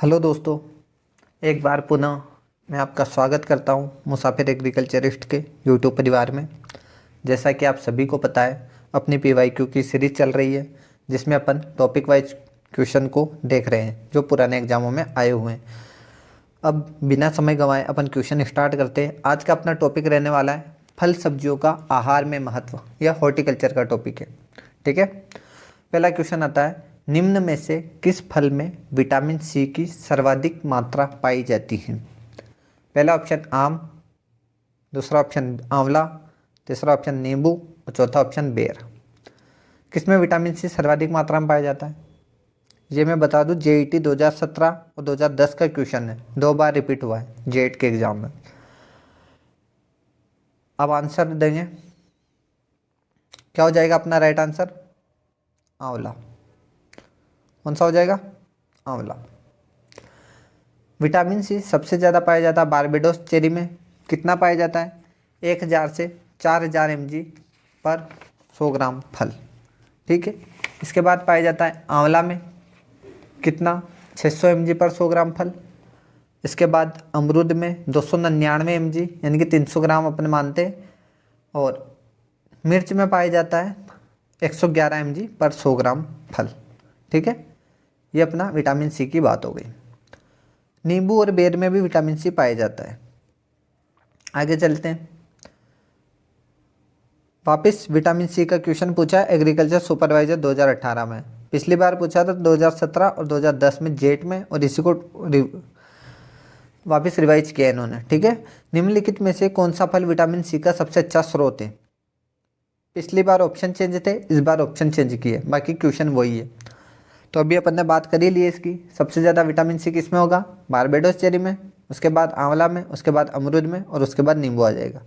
Hello दोस्तों, एक बार पुनः मैं आपका स्वागत करता हूं मुसाफिर एग्रीकल्चरिस्ट के यूट्यूब परिवार में। जैसा कि आप सभी को पता है, अपनी पीवाईक्यू की सीरीज चल रही है जिसमें अपन टॉपिक वाइज क्वेश्चन को देख रहे हैं जो पुराने एग्जामों में आए हुए हैं। अब बिना समय गंवाए अपन क्वेश्चन स्टार्ट करते हैं। आज का अपना टॉपिक रहने वाला है फल सब्जियों का आहार में महत्व, यह हॉर्टिकल्चर का टॉपिक है। ठीक है, पहला क्वेश्चन आता है, निम्न में से किस फल में विटामिन सी की सर्वाधिक मात्रा पाई जाती है? पहला ऑप्शन आम, दूसरा ऑप्शन आंवला, तीसरा ऑप्शन नींबू और चौथा ऑप्शन बेर। किसमें विटामिन सी सर्वाधिक मात्रा में पाया जाता है? ये मैं बता दूं, जेईटी 2017 और 2010 का क्वेश्चन है, 2 बार रिपीट हुआ है जेईटी के एग्जाम में। अब आंसर देंगे, क्या हो जाएगा अपना राइट आंसर? आंवला। कौन सा हो जाएगा? आंवला। विटामिन सी सबसे ज़्यादा पाया जाता है बारबेडोस चेरी में। कितना पाया जाता है? 1000 से 4000 mg पर 100 ग्राम फल। ठीक है, इसके बाद पाया जाता है आंवला में। कितना? 600 mg पर 100 ग्राम फल। इसके बाद अमरूद में 299 mg यानी कि 300 ग्राम अपन मानते हैं। और मिर्च में पाया जाता है 111 mg पर 100 ग्राम फल। ठीक है, ये अपना विटामिन सी की बात हो गई। नींबू और बेर में भी विटामिन सी पाया जाता है। आगे चलते हैं, वापस विटामिन सी का क्वेश्चन पूछा है एग्रीकल्चर सुपरवाइजर 2018 में। पिछली बार पूछा था 2017 और 2010 में जेट में, और इसी को वापस रिवाइज किया इन्होंने। ठीक है, निम्नलिखित में से कौन सा फल विटामिन सी का सबसे अच्छा स्रोत है? पिछली बार ऑप्शन चेंज थे, इस बार ऑप्शन चेंज किए, बाकी क्वेश्चन वही है। तो अभी अपन ने बात कर ही ली है इसकी। सबसे ज़्यादा विटामिन सी किस में होगा? बारबेडोस चेरी में, उसके बाद आंवला में, उसके बाद अमरूद में, और उसके बाद नींबू आ जाएगा।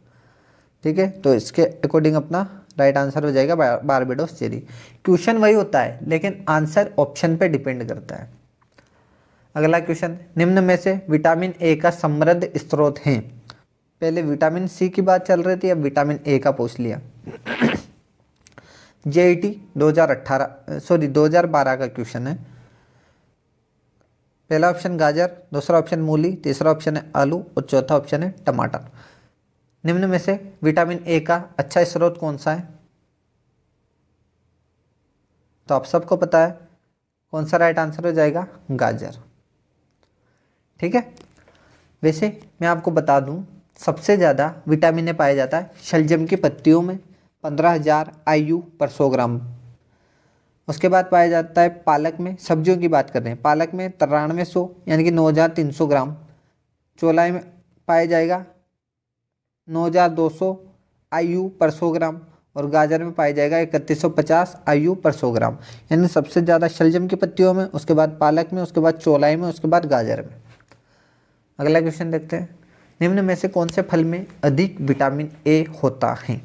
ठीक है, तो इसके अकॉर्डिंग अपना राइट आंसर हो जाएगा बारबेडोस चेरी। क्वेश्चन वही होता है लेकिन आंसर ऑप्शन पे डिपेंड करता है। अगला क्वेश्चन, निम्न में से विटामिन ए का समृद्ध स्रोत है? पहले विटामिन सी की बात चल रही थी, अब विटामिन ए का पूछ लिया। जेईटी 2012 का क्वेश्चन है। पहला ऑप्शन गाजर, दूसरा ऑप्शन मूली, तीसरा ऑप्शन है आलू और चौथा ऑप्शन है टमाटर। निम्न में से विटामिन ए का अच्छा स्रोत कौन सा है? तो आप सबको पता है कौन सा राइट आंसर हो जाएगा? गाजर। ठीक है, वैसे मैं आपको बता दूं, सबसे ज़्यादा विटामिन ए पाया जाता है शलजम की पत्तियों में, 15,000 IU पर 100 ग्राम। उसके बाद पाया जाता है पालक में, सब्जियों की बात कर रहे हैं, पालक में 9300 यानी कि 9300 ग्राम। चोलाई में पाया जाएगा 9200 IU पर 100 ग्राम। और गाजर में पाया जाएगा 3150 IU पर 100 ग्राम। यानी सबसे ज़्यादा शलजम की पत्तियों में, उसके बाद पालक में, उसके बाद चोलाई में, उसके बाद गाजर में। अगला क्वेश्चन देखते हैं, निम्न में से कौन से फल में अधिक विटामिन ए होता है?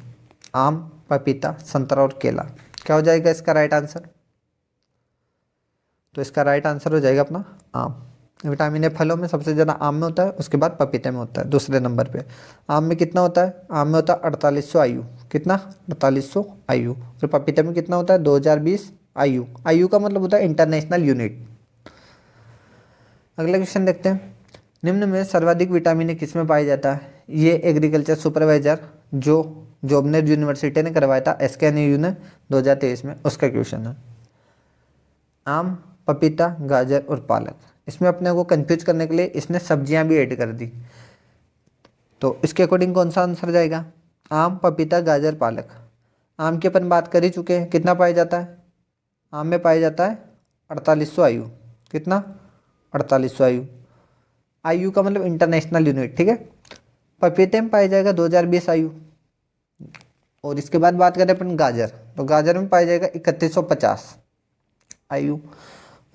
आम, पपीता, संतरा और केला। क्या हो जाएगा इसका राइट आंसर? तो इसका राइट आंसर हो जाएगा अपना आम। विटामिन ए फलों में सबसे ज़्यादा आम में होता है, उसके बाद पपीते में होता है दूसरे नंबर पे। आम में कितना होता है? आम में होता है 4800 IU। कितना? 4800 IU। और पपीते में कितना होता है? 2020 IU। IU का मतलब होता है इंटरनेशनल यूनिट। अगला क्वेश्चन देखते हैं, निम्न में सर्वाधिक विटामिन ए किस में पाया जाता है? ये एग्रीकल्चर सुपरवाइजर जो जोबनेर यूनिवर्सिटी ने करवाया था, SKNU ने 2023 में, उसका क्वेश्चन है। आम, पपीता, गाजर और पालक। इसमें अपने को कंफ्यूज करने के लिए इसने सब्जियां भी ऐड कर दी, तो इसके अकॉर्डिंग कौन सा आंसर जाएगा? आम, पपीता, गाजर, पालक। आम की अपन बात कर ही चुके हैं, कितना पाया जाता है? आम में पाया जाता है 4800 IU। कितना? 4800 IU। IU का मतलब इंटरनेशनल यूनिट। ठीक है, पपीते में पाया जाएगा 2020 IU। और इसके बाद बात करें अपन गाजर, तो गाजर में पाया जाएगा 3150 IU।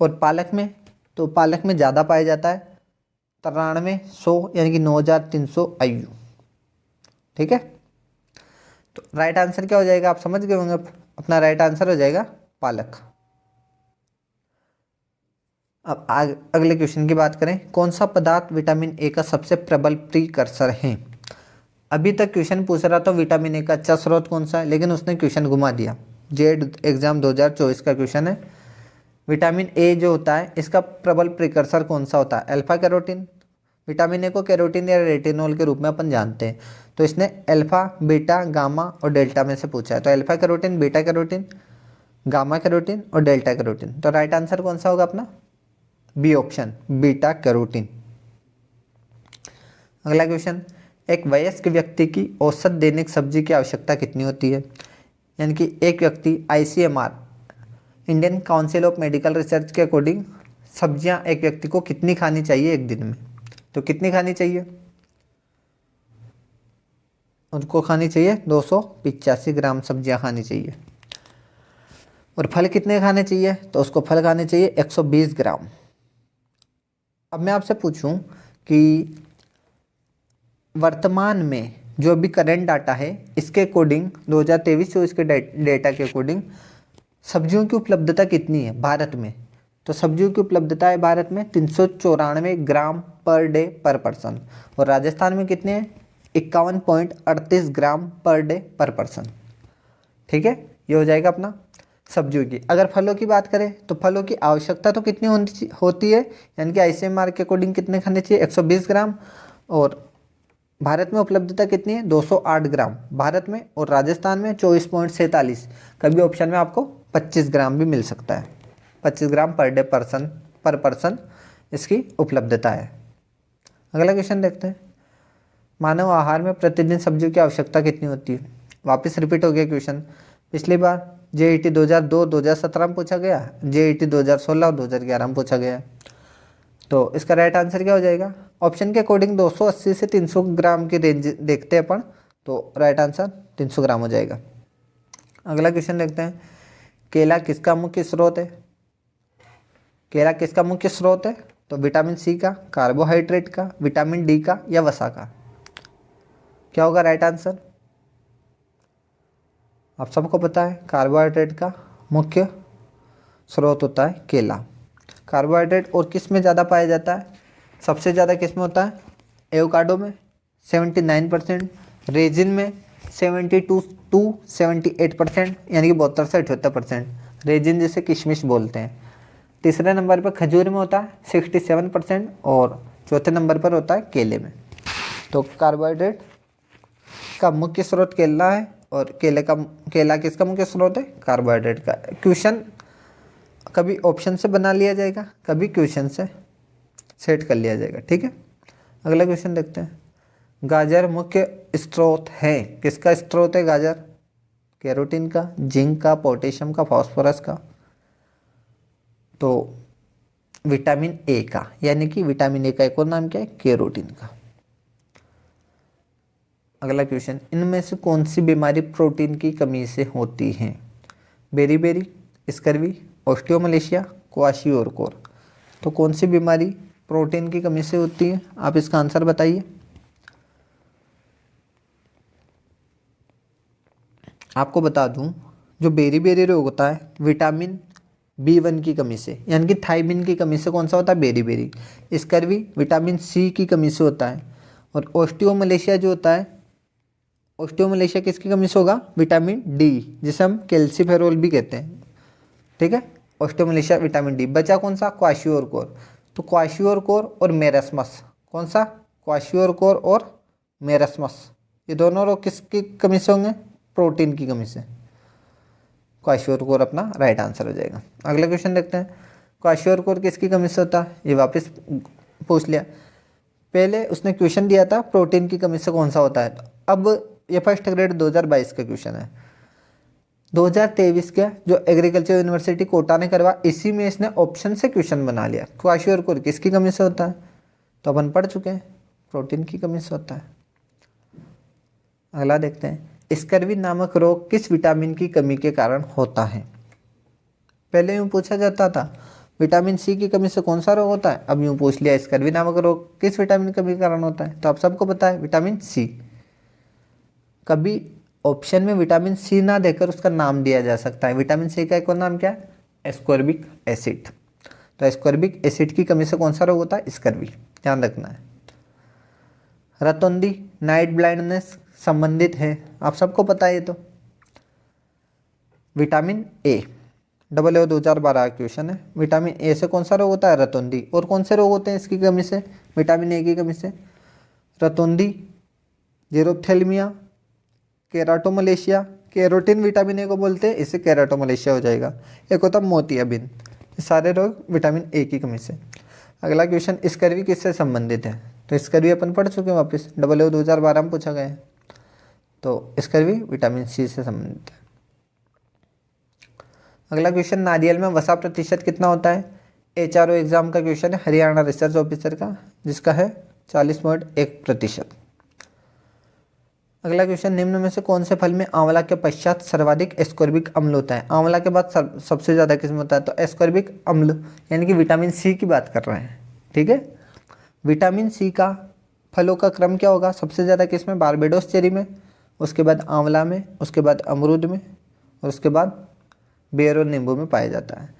और पालक में, तो पालक में ज़्यादा पाया जाता है 9300 यानी कि 9300 IU। ठीक है, तो राइट आंसर क्या हो जाएगा? आप समझ गए होंगे, अपना राइट आंसर हो जाएगा पालक। अब अगले क्वेश्चन की बात करें, कौन सा पदार्थ विटामिन ए का सबसे प्रबल प्रीकर्सर है? अभी तक क्वेश्चन पूछ रहा था विटामिन ए का अच्छा स्रोत कौन सा है, लेकिन उसने क्वेश्चन घुमा दिया। जेड एग्जाम 2024 का क्वेश्चन है, विटामिन ए जो होता है इसका प्रबल प्रिकर्सर कौन सा होता है? Alpha carotene. विटामिन ए को कैरोटीन या रेटिनॉल के रूप में अपन जानते हैं। तो इसने अल्फा, बीटा, गामा और डेल्टा में से पूछा है। तो alpha carotene, beta carotene, gamma carotene और डेल्टा कैरोटीन। तो राइट आंसर कौन सा होगा अपना? B option, beta carotene. अगला क्वेश्चन, एक वयस्क व्यक्ति की औसत दैनिक सब्जी की आवश्यकता कितनी होती है? यानी कि एक व्यक्ति ICMR, Indian council of medical research के अकॉर्डिंग सब्जियां एक व्यक्ति को कितनी खानी चाहिए एक दिन में? तो कितनी खानी चाहिए? उनको खानी चाहिए 285 ग्राम सब्जियां खानी चाहिए। और फल कितने खाने चाहिए? तो उसको फल खाने चाहिए 120 ग्राम। अब मैं आपसे पूछूं कि वर्तमान में जो अभी करंट डाटा है इसके अकॉर्डिंग 2023-24 के डेटा के अकॉर्डिंग सब्जियों की उपलब्धता कितनी है भारत में? तो सब्जियों की उपलब्धता है भारत में 394 ग्राम पर डे पर पर्सन। और राजस्थान में कितने हैं? 51.38 ग्राम पर डे पर पर्सन। ठीक है, ये हो जाएगा अपना सब्जियों की। अगर फलों की बात करें तो फलों की आवश्यकता तो कितनी होती है? यानी कि ICMR के अकॉर्डिंग कितने खाने चाहिए? 120 ग्राम। और भारत में उपलब्धता कितनी है? 208 ग्राम भारत में। और राजस्थान में 24.47। कभी ऑप्शन में आपको 25 ग्राम भी मिल सकता है। 25 ग्राम पर डे पर पर्सन इसकी उपलब्धता है। अगला क्वेश्चन देखते हैं, मानव आहार में प्रतिदिन सब्जियों की आवश्यकता कितनी होती है? वापस रिपीट हो गया क्वेश्चन। पिछली बार JET 2002, 2017 में पूछा गया, JET 2016 और 2011 में पूछा गया। तो इसका राइट आंसर क्या हो जाएगा? ऑप्शन के अकॉर्डिंग 280 से 300 ग्राम की रेंज देखते हैं अपन, तो राइट आंसर 300 ग्राम हो जाएगा। अगला क्वेश्चन देखते हैं, केला किसका मुख्य स्रोत है? केला किसका मुख्य स्रोत है? तो विटामिन C का, कार्बोहाइड्रेट का, विटामिन D का या वसा का? क्या होगा राइट आंसर? आप सबको पता है कार्बोहाइड्रेट का मुख्य स्रोत होता है केला। कार्बोहाइड्रेट और किस में ज़्यादा पाया जाता है? सबसे ज़्यादा किस में होता है? एवोकाडो में 79%, रेजिन में 72 to 78%, यानी कि 72 से 78%। रेजिन जिसे किशमिश बोलते हैं। तीसरे नंबर पर खजूर में होता है 67% और चौथे नंबर पर होता है केले में। तो कार्बोहाइड्रेट का मुख्य स्रोत केला है और केला किसका मुख्य स्रोत है? कार्बोहाइड्रेट का। क्वेश्चन कभी ऑप्शन से बना लिया जाएगा, कभी क्वेश्चन से सेट कर लिया जाएगा। ठीक है, अगला क्वेश्चन देखते हैं, गाजर मुख्य स्रोत है, किसका स्रोत है गाजर? कैरोटीन का, जिंक का, पोटेशियम का, फास्फोरस का? तो विटामिन ए का, यानी कि विटामिन ए का एक और नाम क्या है? कैरोटीन का। अगला क्वेश्चन, इनमें से कौन सी बीमारी प्रोटीन की कमी से होती है? Beriberi, scurvy, osteomalacia, kwashiorkor? तो कौन सी बीमारी प्रोटीन की कमी से होती है? आप इसका आंसर बताइए। आपको बता दूं, जो बेरीबेरी रोग होता है विटामिन B1 की कमी से, यानी कि थायमिन की कमी से कौन सा होता है? बेरीबेरी। स्कर्वी विटामिन C की कमी से होता है। और ऑस्टियोमलेशिया जो होता है, ऑस्टियोमलेशिया किसकी कमी से होगा? विटामिन D, जिसे हम कैल्सीफेरोल भी कहते हैं। ठीक है, ऑस्टियोमलेशिया विटामिन D। बचा कौन सा? क्वाशियोरकोर। तो क्वाशियोरकोर और मेरस्मस, कौन सा? क्वाशियोरकोर और मेरस्मस, ये दोनों रोग किसकी कमी से होंगे? प्रोटीन की कमी से। क्वाशियोरकोर अपना राइट आंसर हो जाएगा। अगला क्वेश्चन देखते हैं, क्वाशियोरकोर किसकी कमी से होता है? ये वापस पूछ लिया। पहले उसने क्वेश्चन दिया था प्रोटीन की कमी से कौन सा होता है। अब ये फर्स्ट ग्रेड 2022 का क्वेश्चन है। 2023 का जो एग्रीकल्चर यूनिवर्सिटी कोटा ने करवा, इसी में इसने ऑप्शन से क्वेश्चन बना लिया। क्वाशियोरकोर किसकी कमी से होता है? तो अपन पढ़ चुके हैं, प्रोटीन की कमी से होता है। अगला देखते हैं, स्कर्वी नामक रोग किस विटामिन की कमी के कारण होता है? पहले यूँ पूछा जाता था विटामिन C की कमी से कौन सा रोग होता है, अब यूँ पूछ लिया स्कर्वी नामक रोग किस विटामिन की कमी के कारण होता है। तो आप सबको पता है विटामिन C। कभी ऑप्शन में विटामिन C ना देकर उसका नाम दिया जा सकता है। विटामिन C का एक और नाम क्या है? Ascorbic acid. तो एस्कॉर्बिक एसिड की कमी से कौन सा रोग होता है? स्कर्वी, ध्यान रखना है। रतौंधी नाइट ब्लाइंडनेस संबंधित है, आप सबको पता है ये तो। विटामिन ए, 00/2012 का क्वेश्चन है। विटामिन ए से कौन सा रोग होता है? रतौंधी। और कौन से रोग होते हैं इसकी कमी से, विटामिन ए की कमी से? रतौंधी, जेरोप्थेल्मिया, केराटोमलेशिया। कैरोटीन विटामिन ए को बोलते हैं, इससे केराटोमलेशिया हो जाएगा। एक होता है मोतियाबिंद। ये सारे रोग विटामिन ए की कमी से। अगला क्वेश्चन, स्कर्वी किससे संबंधित है? तो स्कर्वी अपन पढ़ चुके हैं वापस, 00/2012 में पूछा गया है। तो स्कर्वी विटामिन सी से संबंधित है। अगला क्वेश्चन, नारियल में वसा प्रतिशत कितना होता है? HRO एग्जाम का क्वेश्चन है, हरियाणा रिसर्च ऑफिसर का, जिसका है 40.1%। अगला क्वेश्चन, निम्न में से कौन से फल में आंवला के पश्चात सर्वाधिक एस्कॉर्बिक अम्ल होता है? आंवला के बाद सबसे ज़्यादा किस्म होता है? तो एस्कॉर्बिक अम्ल यानी कि विटामिन सी की बात कर रहे हैं। ठीक है, विटामिन सी का फलों का क्रम क्या होगा? सबसे ज़्यादा किस में? बारबेडोस चेरी में, उसके बाद आंवला में, उसके बाद अमरूद में, और उसके बाद बेर और नींबू में पाया जाता है।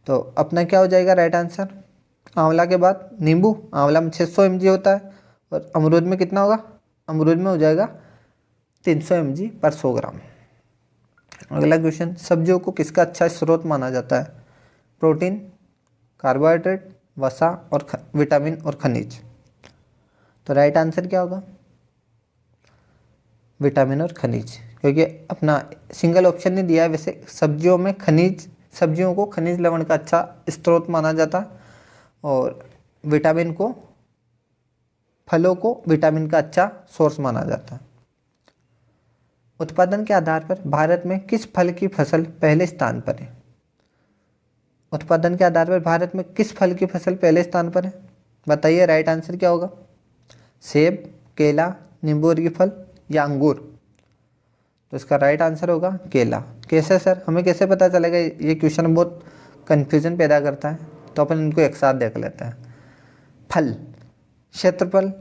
तो अपना क्या हो जाएगा राइट आंसर? आंवला के बाद नींबू। आंवला में 600 mg होता है, और अमरूद में कितना होगा? अमरूद में हो जाएगा 300 mg पर 100 ग्राम। अगला क्वेश्चन, सब्जियों को किसका अच्छा स्रोत माना जाता है? प्रोटीन, कार्बोहाइड्रेट, वसा और विटामिन और खनिज। तो राइट आंसर क्या होगा? विटामिन और खनिज, क्योंकि अपना सिंगल ऑप्शन नहीं दिया है। वैसे सब्जियों में खनिज, सब्जियों को खनिज लवण का अच्छा स्रोत माना जाता है, और विटामिन को, फलों को विटामिन का अच्छा सोर्स माना जाता है। उत्पादन के आधार पर भारत में किस फल की फसल पहले स्थान पर है? उत्पादन के आधार पर भारत में किस फल की फसल पहले स्थान पर है? बताइए राइट आंसर क्या होगा? सेब, केला, नींबू की फल या अंगूर? तो इसका राइट आंसर होगा केला। कैसे सर, हमें कैसे पता चलेगा? ये क्वेश्चन बहुत कन्फ्यूजन पैदा करता है, तो अपन इनको एक साथ देख लेते हैं। फल, क्षेत्रफल,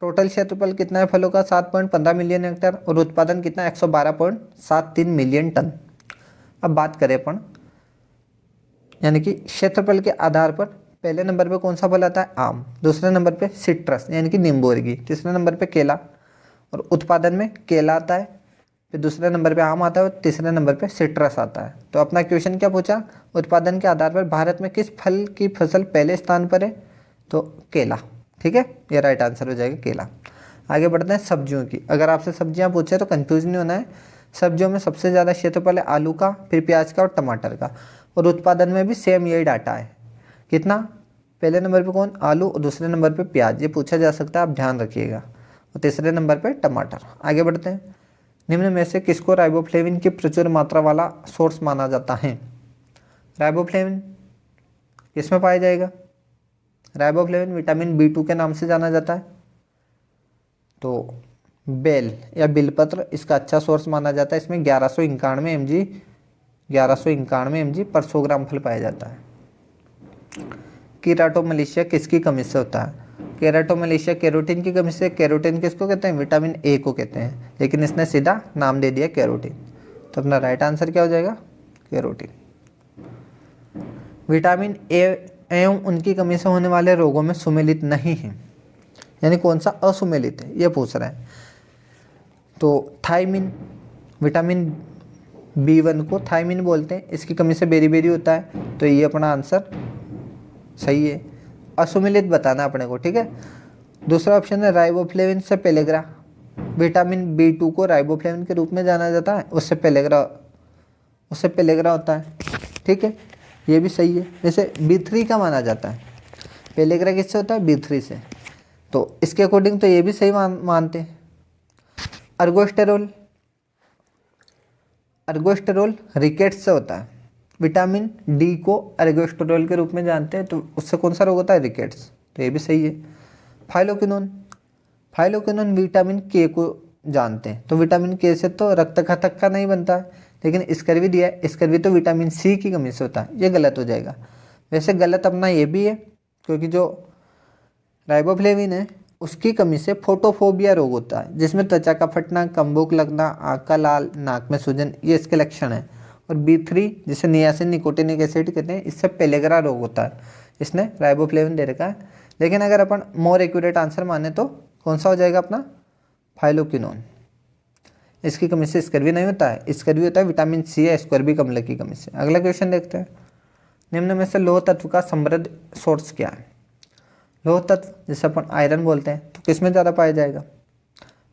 टोटल क्षेत्रफल कितना है फलों का? 7.15 मिलियन हेक्टेयर, और उत्पादन कितना? 112.73 मिलियन टन। अब बात करें अपन, यानी कि क्षेत्रफल के आधार पर पहले नंबर पे कौन सा फल आता है? आम। दूसरे नंबर पे सिट्रस यानी कि नींबूर्गी। तीसरे नंबर पे केला, और उत्पादन में केला आता है, फिर दूसरे नंबर पे आम आता है, और तीसरे नंबर पे सिट्रस आता है। तो अपना क्वेश्चन क्या पूछा? उत्पादन के आधार पर भारत में किस फल की फसल पहले स्थान पर है? तो केला। ठीक है, ये राइट आंसर हो जाएगा केला। आगे बढ़ते हैं सब्जियों की। अगर आपसे सब्जियां पूछे तो कंफ्यूज नहीं होना है। सब्जियों में सबसे ज़्यादा क्षेत्रफल है आलू का, फिर प्याज का और टमाटर का, और उत्पादन में भी सेम यही डाटा है। कितना? पहले नंबर पे कौन? आलू, और दूसरे नंबर पे प्याज। ये पूछा जा सकता है, आप ध्यान रखिएगा। और तीसरे नंबर पे टमाटर। आगे बढ़ते हैं, निम्न में से किसको राइबोफ्लेविन की प्रचुर मात्रा वाला सोर्स माना जाता है? राइबोफ्लेविन किस में पाया जाएगा? राइबोफ्लेविन विटामिन B2 के नाम से जाना जाता है। तो बेल या बिलपत्र इसका अच्छा सोर्स माना जाता है। इसमें 1191 mg पर 100 ग्राम फल पाया जाता है। केराटोमलेशिया किसकी कमी से होता है? केराटोमलेशिया कैरोटीन की कमी से। कैरोटीन किसको कहते हैं? विटामिन ए को कहते हैं, लेकिन इसने सीधा नाम दे दिया कैरोटीन। तो अपना राइट आंसर क्या हो जाएगा? कैरोटीन। विटामिन ए एवं उनकी कमी से होने वाले रोगों में सुमेलित नहीं है, यानी कौन सा असुमेलित है, ये पूछ रहा है। तो थायमिन, विटामिन B1 को थायमिन बोलते हैं, इसकी कमी से बेरी होता है। तो ये अपना आंसर सही है। असुमेलित बताना अपने को, ठीक है। दूसरा ऑप्शन है राइबोफ्लेविन से पेलेग्रा। विटामिन B2 को राइबोफ्लेविन के रूप में जाना जाता है, उससे पेलेग्रा होता है, ठीक है, ये भी सही है। जैसे B3 का माना जाता है, पेलेग्रा किससे होता है? B3 से। तो इसके अकॉर्डिंग तो ये भी सही मानते हैं। अर्गोस्टेरोल रिकेट्स से होता है। विटामिन D को अर्गोस्टेरोल के रूप में जानते हैं, तो उससे कौन सा रोग होता है? रिकेट्स। तो ये भी सही है। फाइलोक्विनोन विटामिन K को जानते हैं, तो विटामिन K से तो रक्त का नहीं बनता है, लेकिन स्कर्वी दिया है, स्कर्वी तो विटामिन C की कमी से होता है। ये गलत हो जाएगा। वैसे गलत अपना ये भी है, क्योंकि जो राइबोफ्लेविन है उसकी कमी से फोटोफोबिया रोग होता है, जिसमें त्वचा का फटना, कम भूख लगना, आँख का लाल, नाक में सूजन, ये इसके लक्षण है। और B3 जिसे नियासिन निकोटिनिक एसिड कहते हैं, इससे पेलेग्रा रोग होता है। इसने राइबोफ्लेविन दे रखा है, लेकिन अगर अपन मोर एक्यूरेट आंसर माने तो कौन सा हो जाएगा अपना? फाइलोक्विनोन। इसकी कमी से स्कर्वी नहीं होता है, स्कर्वी होता है विटामिन सी या स्कर्वी अम्ल की कमी से। अगला क्वेश्चन देखते हैं, निम्न में से लौह तत्व का समृद्ध सोर्स क्या है? लौह तत्व जैसे अपन आयरन बोलते हैं तो किस में ज़्यादा पाया जाएगा?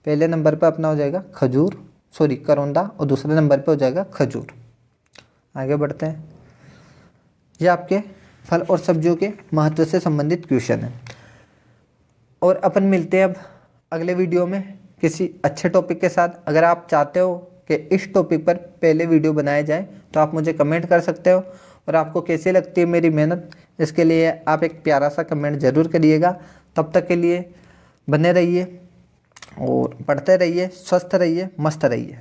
पहले नंबर पर अपना हो जाएगा करौंदा, और दूसरे नंबर पर हो जाएगा खजूर। आगे बढ़ते हैं, ये आपके फल और सब्जियों के महत्व से संबंधित क्वेश्चन है। और अपन मिलते हैं अब अगले वीडियो में किसी अच्छे टॉपिक के साथ। अगर आप चाहते हो कि इस टॉपिक पर पहले वीडियो बनाया जाए तो आप मुझे कमेंट कर सकते हो, और आपको कैसी लगती है मेरी मेहनत, इसके लिए आप एक प्यारा सा कमेंट ज़रूर करिएगा। तब तक के लिए बने रहिए और पढ़ते रहिए, स्वस्थ रहिए, मस्त रहिए।